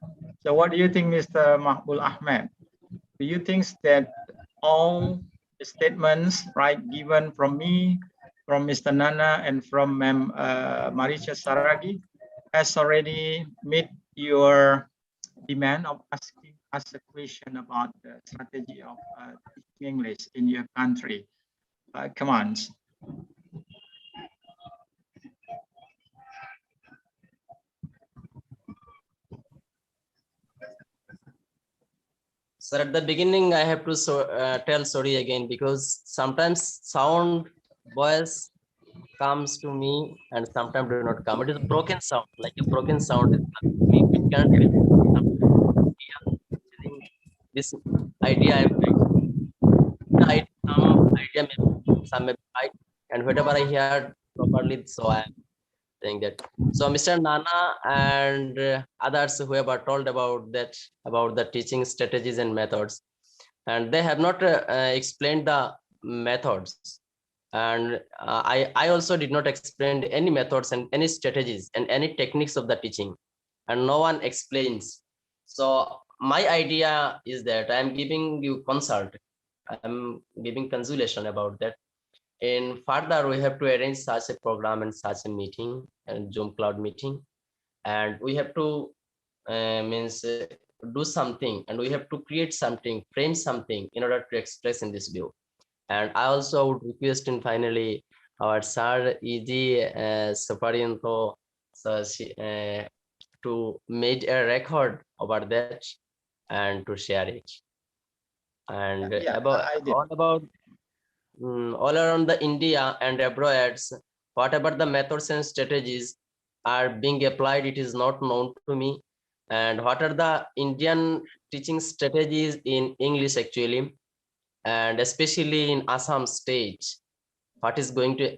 So what do you think, Mr. Maqbul Ahmed? Do you think that all the statements, right, given from me, from Mr. Nana, and from Ma'am Maricha Saragi has already met your demand of asking us a question about the strategy of teaching English in your country? Come on. Sir, at the beginning, I have to tell sorry again because sometimes sound voice comes to me and sometimes do not come. It is a broken sound, like a broken sound. We can't this idea. Some idea, some may be right, and whatever I heard properly, so I am saying that. So Mr. Nana and others who have told about that, about the teaching strategies and methods, and they have not explained the methods. And I also did not explain any methods and any strategies and any techniques of the teaching, and no one explains. So my idea is that I'm giving you consult, I'm giving consultation about that. And further, we have to arrange such a program and such a meeting and Zoom cloud meeting, and we have to do something, and we have to create something, frame something in order to express in this view. And I also would request in finally our sir E.G. Saparianto, so to make a record about that and to share it. And all around the India and abroad, whatever the methods and strategies are being applied, it is not known to me. And what are the Indian teaching strategies in English actually, and especially in Assam state, what is going to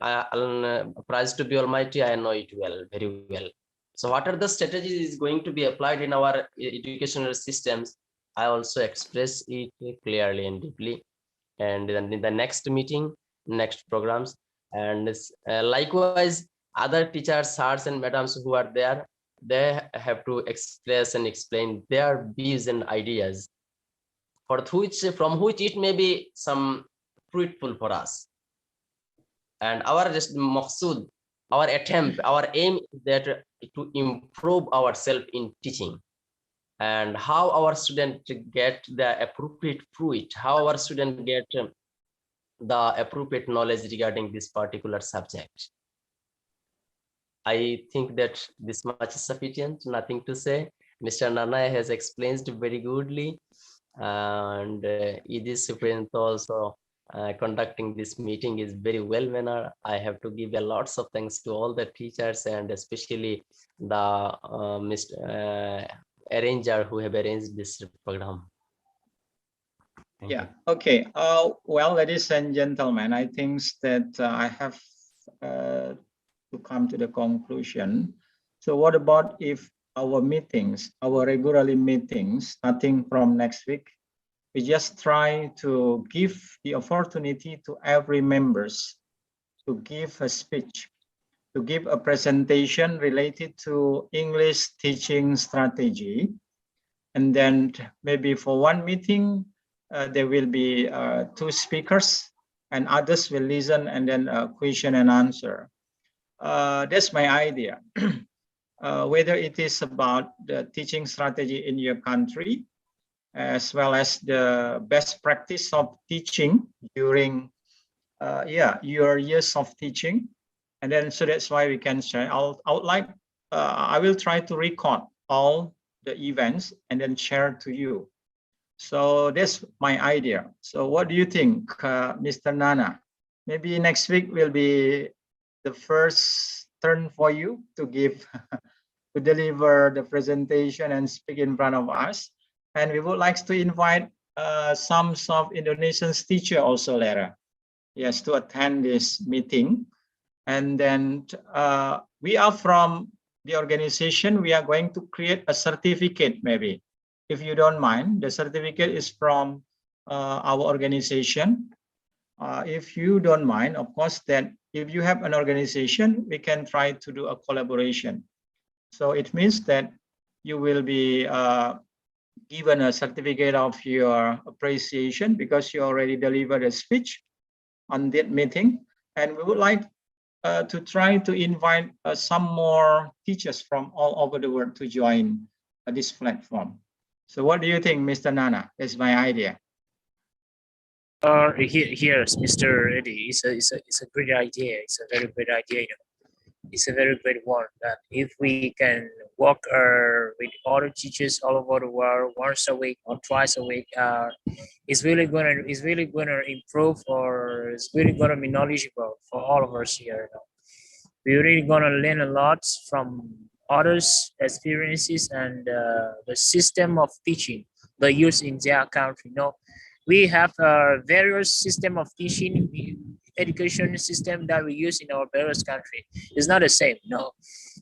prize to be almighty, I know it well, very well. So what are the strategies is going to be applied in our educational systems, I also express it clearly and deeply. And then in the next meeting, next programs, and likewise other teachers, sirs and madams who are there, they have to express and explain their views and ideas, for which, from which it may be some fruitful for us. and our just maqsood, our attempt, our aim is that to improve ourselves in teaching, and how our student get the appropriate fruit, how our student get the appropriate knowledge regarding this particular subject. I think that this much is sufficient, nothing to say. Mr. Nana has explained very goodly, and this superintendent also conducting this meeting is very well manner. I have to give a lots of thanks to all the teachers, and especially the arranger who have arranged this program. Thank Yeah. you. Okay. Well, ladies and gentlemen, I think that I have to come to the conclusion. So what about if our meetings, our regularly meetings, starting from next week, we just try to give the opportunity to every members to give a speech, to give a presentation related to English teaching strategy. And then maybe for one meeting, there will be 2 speakers and others will listen, and then a question and answer. That's my idea. Whether it is about the teaching strategy in your country, as well as the best practice of teaching during your years of teaching. And then, so that's why we can share. I will try to record all the events and then share to you. So that's my idea. So what do you think, Mr. Nana? Maybe next week will be the first turn for you to give, to deliver the presentation and speak in front of us. And we would like to invite some of Indonesian's teacher also later, yes, to attend this meeting. And then we are from the organization, we are going to create a certificate maybe. If you don't mind, the certificate is from our organization. If you don't mind, of course, that if you have an organization, we can try to do a collaboration. So it means that you will be given a certificate of your appreciation because you already delivered a speech on that meeting. And we would like to try to invite some more teachers from all over the world to join this platform. So what do you think, Mr. Nana? That's my idea. Here's Mr. Eddie. It's a great idea. It's a very great idea. It's a very great one. That if we can work with other teachers all over the world once a week or twice a week, it's really gonna improve, or it's really gonna be knowledgeable for all of us here. We're really gonna learn a lot from others' experiences and the system of teaching they use in their country. We have various system of teaching, education system that we use in our various country. It's not the same, no,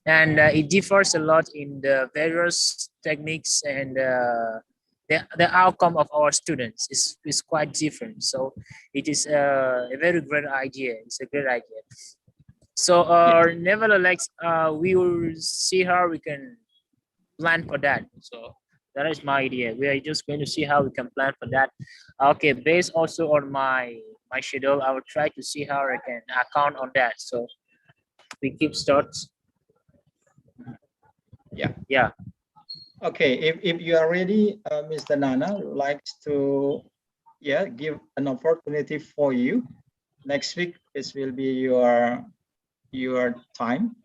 and it differs a lot in the various techniques, and the outcome of our students is quite different. So it is a very great idea. It's a great idea. So nevertheless, we will see how we can plan for that. So that is my idea. We are just going to see how we can plan for that. Okay, based also on my schedule, I will try to see how I can account on that. So we keep starts. Yeah. Okay, if you are ready, Mr. Nana would like to give an opportunity for you. Next week, this will be your time.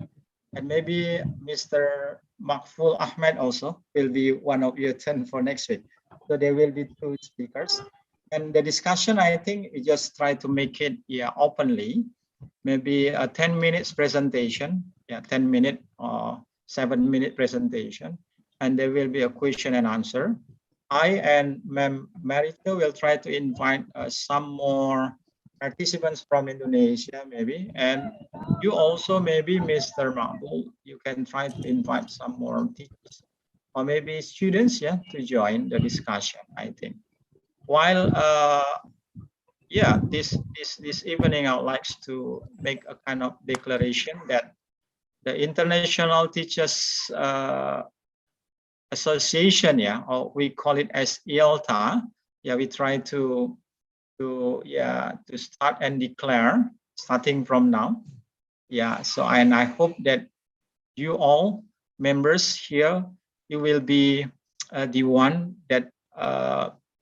And maybe Mr. Mahful Ahmed also will be one of your turn for next week. So there will be 2 speakers. And the discussion, I think, we just try to make it openly. Maybe a 10 minutes presentation, 10 minute or 7-minute presentation. And there will be a question and answer. I and Ma'am Marito will try to invite some more participants from Indonesia, maybe. And you also, maybe Mr. Mahful, you can try to invite some more teachers or maybe students, to join the discussion, I think. While this evening I would like to make a kind of declaration that the International Teachers Association, or we call it as IELTA, we try to start and declare starting from now. Yeah, so and I hope that you all members here, you will be the one that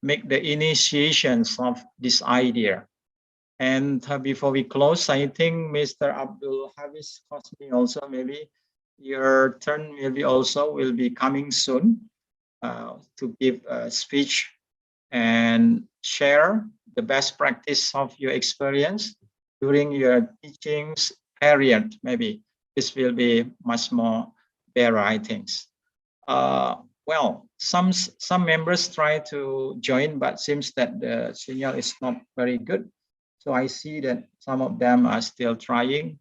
make the initiations of this idea. And before we close, I think Mr. Abdul Hafiz Qasmi also maybe your turn maybe also will be coming soon to give a speech and share the best practice of your experience during your teachings period. Maybe this will be much more better, I think. Well, some members try to join, but seems that the signal is not very good. So I see that some of them are still trying,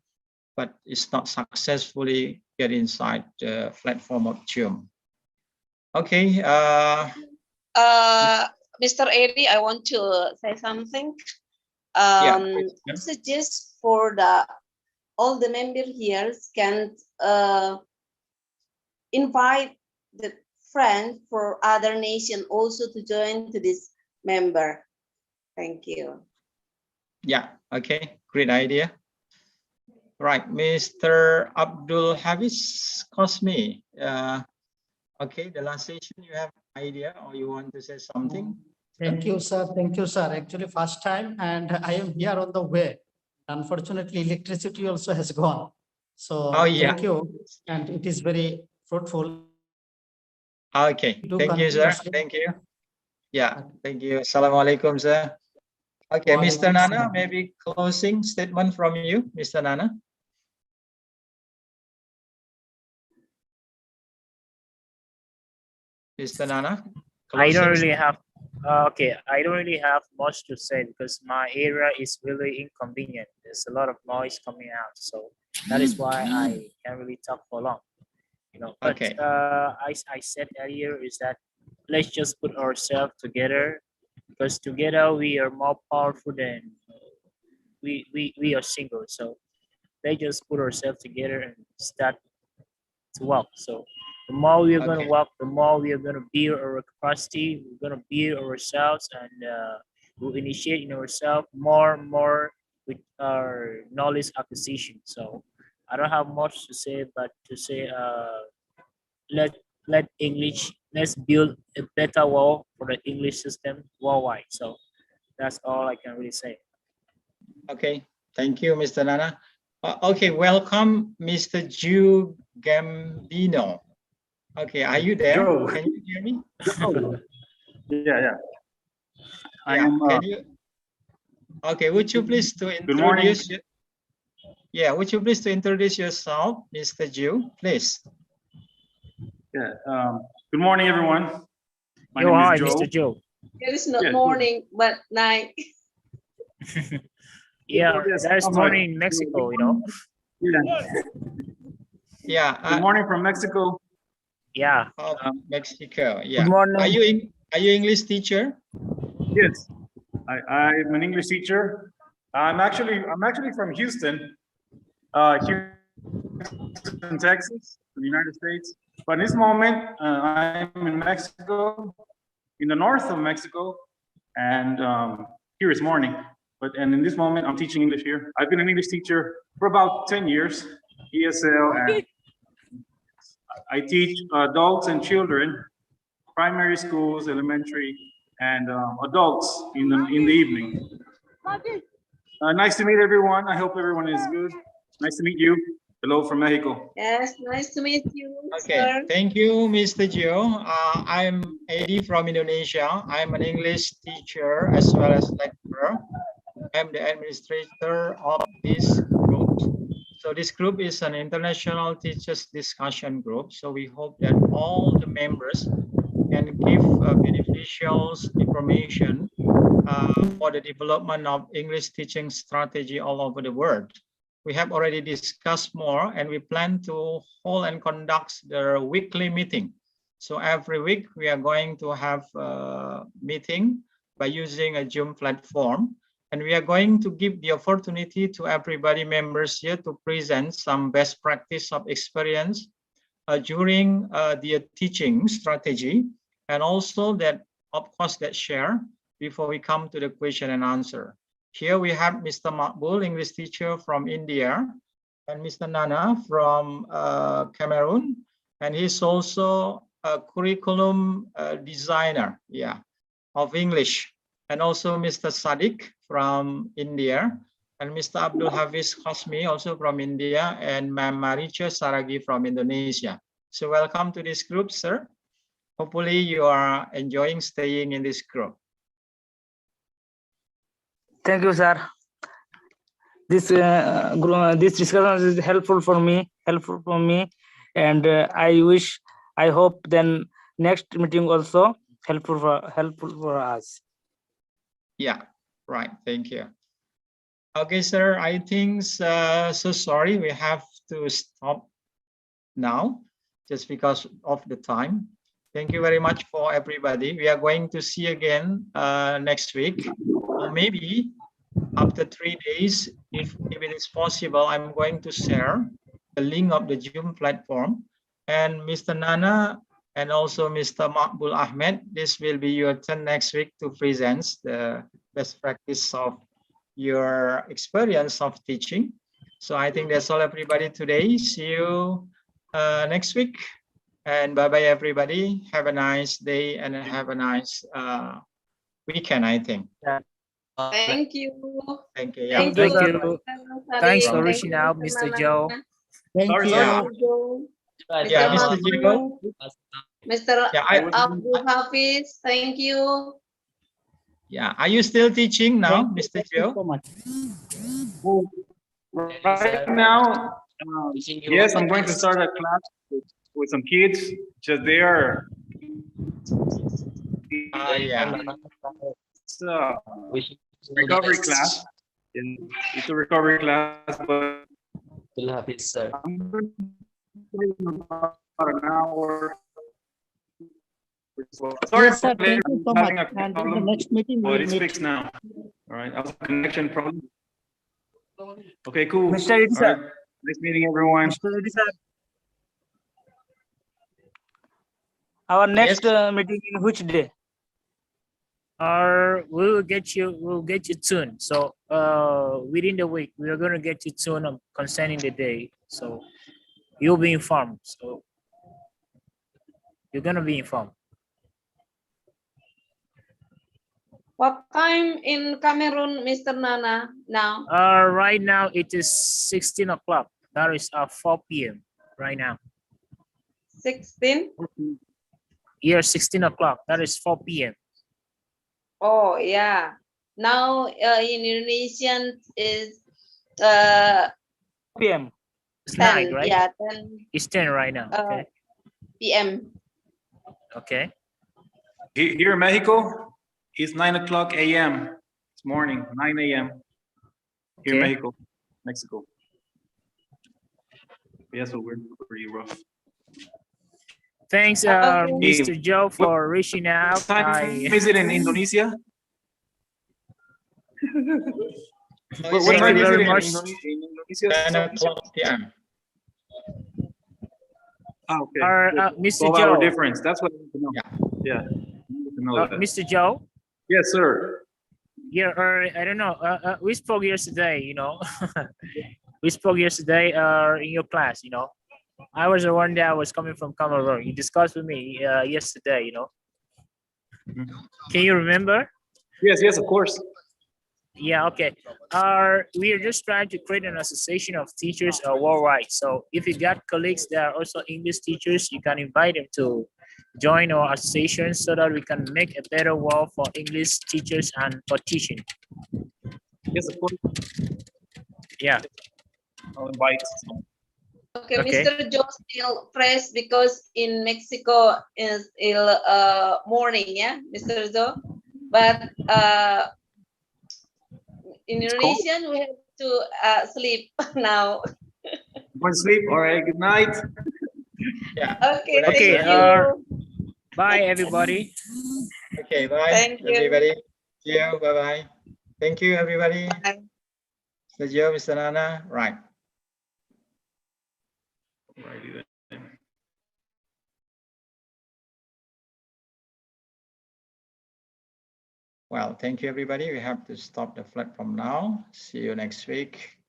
but it's not successfully get inside the platform of Zoom. Okay. Mr. Eri, I want to say something. Yeah, I suggest for all the members here can invite the friends for other nation also to join to this member. Thank you. Yeah, okay, great idea. Right, Mr. Abdul Hafiz Qasmi. Okay, the last session, you have idea or you want to say something? Thank you, sir. Thank you, sir. Actually, first time, and I am here on the way. Unfortunately, electricity also has gone. So thank you, and it is very fruitful. Okay, thank you, sir. Thank you. Yeah, thank you. Assalamualaikum, sir. Okay, Mr. Nana, maybe closing statement from you, Mr. Nana. Mr. Nana, I don't really have okay, I don't really have much to say because my area is really inconvenient. There's a lot of noise coming out, so that is why I can't really talk for long. You know, but Okay. I said earlier is that let's just put ourselves together, because together we are more powerful than we are single. So let's just put ourselves together and start to work. So the more we are going to work, the more we are going to build our capacity. We're going to build ourselves, and we'll initiate in ourselves more and more with our knowledge acquisition. So I don't have much to say, but to say let English, let's build a better world for the English system worldwide. So that's all I can really say. Okay, thank you, Mr. Nana. Okay, welcome, Mr. Ju Gambino. Okay, are you there? Joe. Can you hear me? Yeah. I Yeah, am, can you? Okay, would you please to Good morning. introduce? Yeah, would you please to introduce yourself, Mr. Ju, please? Yeah. Good morning, everyone. My Yo, name hi, is Joe. Mr. Joe. It is not Yeah. morning, but night. Yeah, Yes, there's I'm sorry. morning in Mexico, you know. Yeah. Yeah. Good morning from Mexico. Yeah. Mexico. Yeah. Good morning. Are you English teacher? Yes, I'm an English teacher. I'm actually from Houston, Houston, Texas, in the United States. But in this moment, I'm in Mexico, in the north of Mexico, and here is morning. And in this moment, I'm teaching English here. I've been an English teacher for about 10 years, ESL, and I teach adults and children, primary schools, elementary, and adults in the evening. Nice to meet everyone. I hope everyone is good. Nice to meet you. Hello from Mexico. Yes, nice to meet you. Okay, Sir. thank you, Mr. Joe. I'm Eddie from Indonesia. I'm an English teacher as well as lecturer. I'm the administrator of this group. So this group is an international teachers discussion group. So we hope that all the members can give beneficial information for the development of English teaching strategy all over the world. We have already discussed more, and we plan to hold and conduct the weekly meeting. So every week we are going to have a meeting by using a Zoom platform. And we are going to give the opportunity to everybody members here to present some best practice of experience during the teaching strategy, and also that, of course, that share before we come to the question and answer. Here we have Mr. Makbul, English teacher from India, and Mr. Nana from Cameroon, and he's also a curriculum designer, yeah, of English, and also Mr. Sadiq from India, and Mr. Abdul Hafiz Khosmi also from India, and Ma'am Maricha Saragi from Indonesia. So welcome to this group, sir. Hopefully you are enjoying staying in this group. Thank you, sir. This this discussion is helpful for me, and I hope then next meeting also helpful for us. Yeah, right. Thank you. Okay, sir. I think so sorry we have to stop now just because of the time. Thank you very much for everybody. We are going to see again next week, or maybe after 3 days, if it is possible. I'm going to share the link of the Zoom platform, and Mr. Nana and also Mr. Makbul Ahmed, this will be your turn next week to present the best practice of your experience of teaching. So I think that's all, everybody, today. See you next week, and bye-bye, everybody. Have a nice day and have a nice weekend, I think. Thank you. Thank you. Thank Thank you. you. Mr. Thanks Sadiq. for Thank reaching you, out, Mr. Mr. Joe. Nana. Thank Sorry, you. sorry. Mr. Joe. Yeah, Mr. Mr. Jacob. Makbul, Mr. Yeah, Abdul Hafiz, thank you. yeah. Are you still teaching now, Thank you. Mr. Thank you Joe? so much. Right now, yes, I'm going to start a class with some kids. Just they are. Yeah. It's a recovery class. It's a recovery class, but Sir. I'm going to about an hour. Sorry Yes, sir. for Thank you so much. having a And in the problem, next meeting, we but will it's meet. fixed now. All right, I was a connection problem. Okay, cool. Mr. Reddy, All sir. right. Nice meeting everyone. Mr. Reddy, sir. Our next meeting in which day? We'll get you soon. So within the week, we are going to get you soon concerning the day. So you'll be informed. So you're going to be informed. What time in Cameroon, Mr. Nana, now? Right now it is 16 o'clock. That is 4 p.m. right now. 16? Here 16 o'clock. That is 4 p.m. Oh, yeah. Now in Indonesian is PM. It's night, 10, right? yeah, 10 It's 10 right now. Okay. p.m. Okay. Here in Mexico, it's 9 o'clock a.m. It's morning, 9 a.m. Here in Okay. Mexico. Yeah, so we're pretty rough. Thanks, Okay. Mr. Joe, for reaching out. What time is it in Indonesia? What Thank time you is it very in much. Indonesia? 10 o'clock p.m. Ah, okay. Mr. 12 hour Joe. difference. That's what I need to know. Yeah. I need to know that. Mr. Joe. Yes, sir. Yeah, I don't know. We spoke yesterday, you know. We spoke yesterday in your class, you know. I was the one that was coming from Cameroon. You discussed with me yesterday, you know. Can you remember? Yes, of course. Yeah, okay. We are just trying to create an association of teachers worldwide. So if you got colleagues that are also English teachers, you can invite them to join our association so that we can make a better world for English teachers and for teaching. Yes, of course. Yeah. I'll invite. Okay, Okay. Mr. Joe still fresh because in Mexico is morning, yeah, Mr. Joe. But in Indonesian we have to sleep now. Want to sleep? All right. Good night. Yeah. Okay, Okay, thank you. Bye, everybody. Okay, bye, Thank you. everybody. See you. Bye-bye. Thank you, everybody. Bye. Mr. Joe, Mr. Nana. Right. Alrighty then. Well, thank you, everybody. We have to stop the platform now. See you next week.